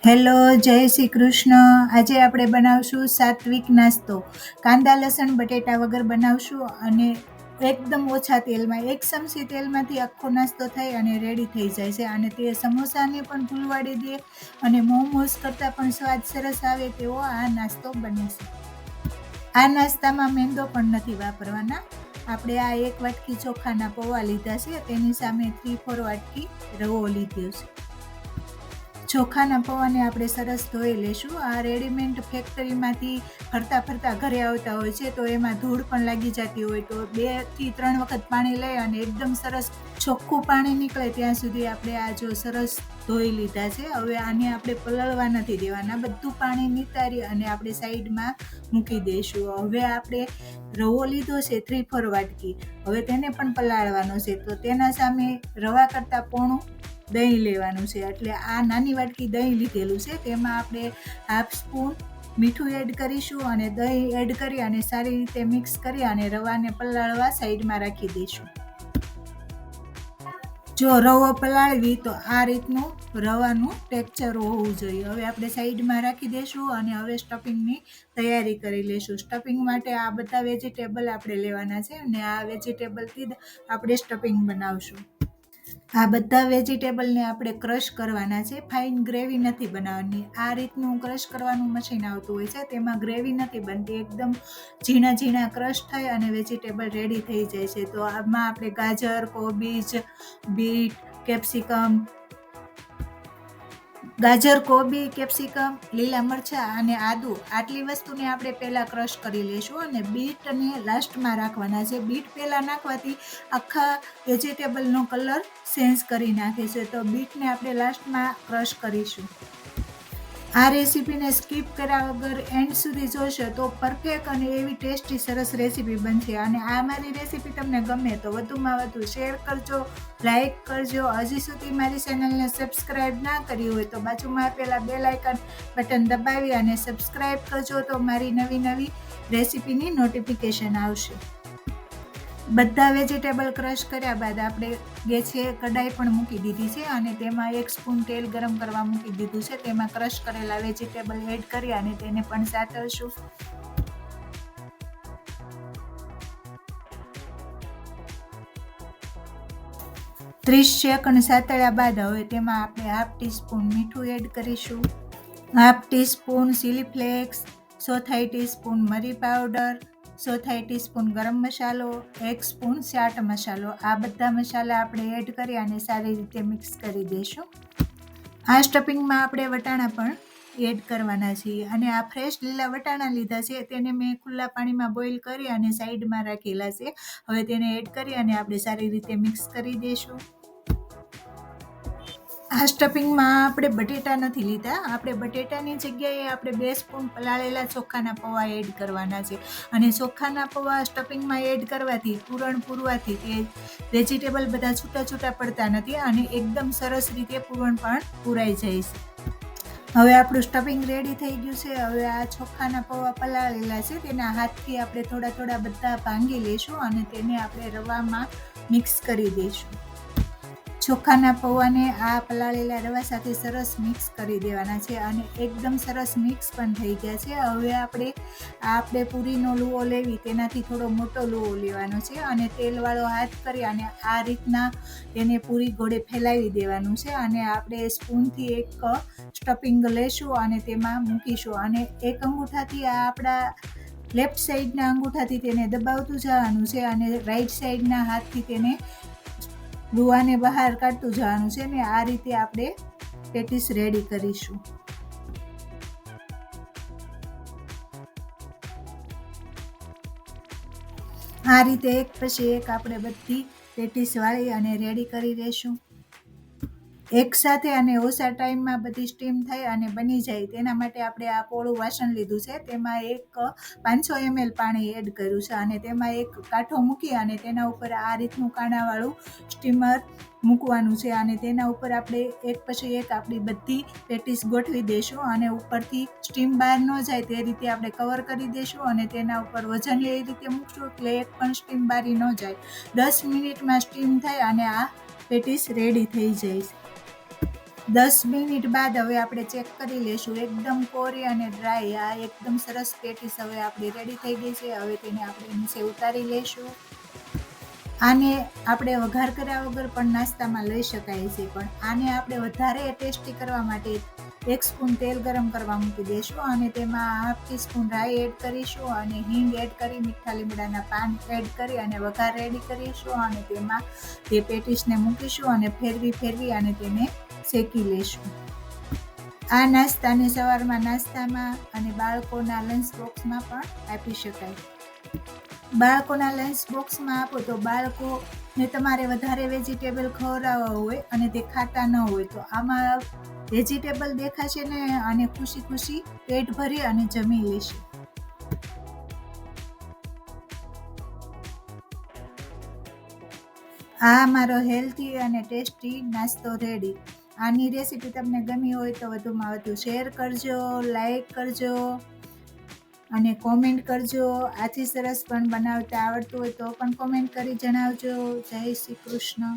Hello, જય શ્રી કૃષ્ણ. આજે આપણે બનાવશું સાત્વિક નાસ્તો. કાંદા લસણ બટેટા વગર બનાવશું અને એકદમ ઓછા તેલમાં 1 ચમચી તેલમાંથી આખો નાસ્તો થાય અને રેડી થઈ જાય છે. અને તે સમોસાને પણ ભૂલવાડી દે અને મોમોસ કરતાં પણ સ્વાદ સરસ આવે તેવો આ નાસ્તો બને છે. આ નાસ્તામાં મેંદો પણ નથી વાપરવાના. આપણે આ 1 વાટકી ચોખાના પૌવા લીધા છે, તેની સામે 3-4 વાટકી રવો લીધો છે. ચોખાના પૌવાને આપણે સરસ ધોઈ લેશું. આ રેડીમેડ ફેક્ટરીમાંથી ફરતા ઘરે આવતા હોય છે, તો એમાં ધૂળ પણ લાગી જતી હોય, તો 2 થી 3 વખત પાણી લઈ અને એકદમ સરસ ચોખ્ખું પાણી નીકળે ત્યાં સુધી આપણે આ જો સરસ ધોઈ લીધા છે. હવે આને આપણે પલળવા નથી દેવાના, બધું પાણી નિતારી અને આપણે સાઈડમાં મૂકી દઈશું. હવે આપણે રવો લીધો છે 3-4 વાટકી, હવે તેને પણ પલાળવાનો છે, તો તેના સામે રવા કરતાં પોણું દહીં લેવાનું છે. એટલે આ નાની વાટકી દહીં લીધેલું છે, તેમાં આપણે 1/2 સ્પૂન મીઠું એડ કરીશું અને દહીં એડ કરી અને સારી રીતે મિક્સ કરી અને રવાને પલાળવા સાઈડમાં રાખી દઈશું. જો રવો પલાળવી તો આ રીતનું રવાનું ટેક્સચર હોવું જોઈએ. હવે આપણે સાઈડમાં રાખી દઈશું અને હવે સ્ટફિંગની તૈયારી કરી લઈશું. સ્ટફિંગ માટે આ બધા વેજીટેબલ આપણે લેવાના છે અને આ વેજીટેબલથી જ આપણે સ્ટફિંગ બનાવશું. આ બધા વેજીટેબલને આપણે ક્રશ કરવાના છે, ફાઇન ગ્રેવી નથી બનાવવાની. આ રીતનું ક્રશ કરવાનું મશીન આવતું હોય છે, તેમાં ગ્રેવી નથી બનતી, એકદમ ઝીણા ક્રશ થઈ અને વેજીટેબલ રેડી થઈ જાય છે. તો આમાં આપણે ગાજર, કોબીજ, બીટ, કેપ્સિકમ, લીલા મરચાં અને આદુ, આટલી વસ્તુને આપણે પહેલાં ક્રશ કરી લઈશું અને બીટને લાસ્ટમાં રાખવાના છે. બીટ પહેલાં નાખવાથી આખા વેજીટેબલનો કલર ચેન્જ કરી નાખે છે, તો બીટને આપણે લાસ્ટમાં ક્રશ કરીશું. આ રેસીપીને સ્કીપ કર્યા વગર એન્ડ સુધી જોશો તો પરફેક્ટ અને એવી ટેસ્ટી સરસ રેસીપી બનશે. અને આ મારી રેસીપી તમને ગમે તો વધુમાં વધુ શેર કરજો, લાઈક કરજો. હજી સુધી મારી ચેનલને સબસ્ક્રાઈબ ના કરી હોય તો બાજુમાં આપેલા બેલ આઇકન બટન દબાવી અને સબસ્ક્રાઈબ કરજો, તો મારી નવી રેસીપીની નોટિફિકેશન આવશે. બધા વેજીટેબલ ક્રશ કર્યા બાદ આપણે ગેસે કઢાઈ પણ મૂકી દીધી છે અને તેમાં 1 સ્પૂન તેલ ગરમ કરવા મૂકી દીધું છે. તેમાં ક્રશ કરેલા વેજીટેબલ એડ કરી અને તેને પણ સાતળશું. ત્રીસ સેકન્ડ સાતળ્યા બાદ હવે તેમાં આપણે 1/2 ટીસ્પૂન મીઠું એડ કરીશું, 1/2 ટીસ્પૂન ચીલી ફ્લેક્સ, 1/4 ટીસ્પૂન મરી પાવડર, 1/4 ટીસ્પૂન ગરમ મસાલો, 1 સ્પૂન ચાટ મસાલો. આ બધા મસાલા આપણે એડ કરી અને સારી રીતે મિક્સ કરી દઈશું. આ સ્ટફિંગમાં આપણે વટાણા પણ એડ કરવાના છીએ અને આ ફ્રેશ લીલા વટાણા લીધા છે, તેને મેં ખુલ્લા પાણીમાં બોઇલ કરી અને સાઈડમાં રાખેલા છે. હવે તેને એડ કરી અને આપણે સારી રીતે મિક્સ કરી દઈશું. આ સ્ટફિંગમાં આપણે બટેટા નથી લીધા, આપણે બટેટાની જગ્યાએ આપણે 2 સ્પૂન પલાળેલા ચોખાના પૌવા એડ કરવાના છે. અને ચોખાના પૌવા સ્ટફિંગમાં એડ કરવાથી પૂરણ પૂરવાથી તે વેજીટેબલ બધા છૂટા પડતા નથી અને એકદમ સરસ રીતે પૂરણ પણ પૂરાઈ જાય છે. હવે આપણું સ્ટફિંગ રેડી થઈ ગયું છે. હવે આ ચોખાના પૌવા પલાળેલા છે, તેના હાથથી આપણે થોડા બધા ભાંગી લઈશું અને તેને આપણે રવામાં મિક્સ કરી દઈશું. ચોખાના પૌવાને આ પલાળેલા રવા સાથે સરસ મિક્સ કરી દેવાના છે અને એકદમ સરસ મિક્સ પણ થઈ ગયા છે. હવે આપણે પૂરીનો લુઓ લેવી તેનાથી થોડો મોટો લુઓ લેવાનો છે અને તેલવાળો હાથ કરી અને આ રીતના તેને પૂરી ગોળે ફેલાવી દેવાનું છે અને આપણે સ્પૂનથી એક સ્ટફિંગ લેશું અને તેમાં મૂકીશું અને એક અંગૂઠાથી આ આપણા લેફ્ટ સાઈડના અંગૂઠાથી તેને દબાવતું જવાનું છે અને રાઈટ સાઈડના હાથથી તેને લુઆને બહાર કાઢતું જવાનું છે ને આ રીતે આપણે પેટીસ રેડી કરીશું. આ રીતે એક પછી એક આપણે બધી પેટીસ વાળી અને રેડી કરી લઈશું. એક સાથે અને ઓછા ટાઈમમાં બધી સ્ટીમ થઈ અને બની જાય તેના માટે આપણે આ પોળું વાસણ લીધું છે, તેમાં 500 ml પાણી એડ કર્યું છે અને તેમાં એક કાંઠો મૂકી અને તેના ઉપર આ રીતનું કાણાવાળું સ્ટીમર મૂકવાનું છે અને તેના ઉપર આપણે એક પછી એક આપણી બધી પેટીસ ગોઠવી દઈશું અને ઉપરથી સ્ટીમ બહાર ન જાય તે રીતે આપણે કવર કરી દઈશું અને તેના ઉપર વજન એ રીતે મૂકશું એટલે એક પણ સ્ટીમ બારી ન જાય. 10 મિનિટમાં સ્ટીમ થાય અને આ પેટીસ રેડી થઈ જાય છે. 10 મિનિટ બાદ હવે આપણે ચેક કરી લેશું. એકદમ કોરી અને ડ્રાય આ એકદમ સરસ પેટીસ હવે આપણી રેડી થઈ ગઈ છે. હવે તેને આપણે નીચે ઉતારી લેશું. આને આપણે વઘાર કર્યા વગર પણ નાસ્તામાં લઈ શકાય છે, પણ આને આપણે વધારે ટેસ્ટી કરવા માટે 1 સ્પૂન તેલ ગરમ કરવા મૂકી દઈશું અને તેમાં 1/2 ટીસ્પૂન રાઈ એડ કરીશું અને હિંગ એડ કરી મીઠા લીમડાના પાન એડ કરી અને વઘાર રેડી કરીશું અને તેમાં તે પેટીસને મૂકીશું અને ફેરવી અને તેને શેકી લેશું. આ નાસ્તાને સવારમાં નાસ્તામાં અને બાળકોના લંચ બોક્સમાં પણ આપી શકાય. બાળકોના લંચ બોક્સમાં આપો તો બાળકોને તમારે વધારે વેજીટેબલ ખવડાવવા હોય અને તે ખાતા ન હોય તો આમાં વેજીટેબલ દેખાશે ને અને ખુશી પેટ ભરી અને જમી લેશે. આ મારો હેલ્ધી અને ટેસ્ટી નાસ્તો રેડી. આની રેસીપી તમને ગમી હોય તો વધુમાં વધુ શેર કરજો, લાઈક કરજો અને કોમેન્ટ કરજો. આથી સરસ પણ બનાવતા આવડતું હોય તો પણ કોમેન્ટ કરી જણાવજો. જય શ્રી કૃષ્ણ.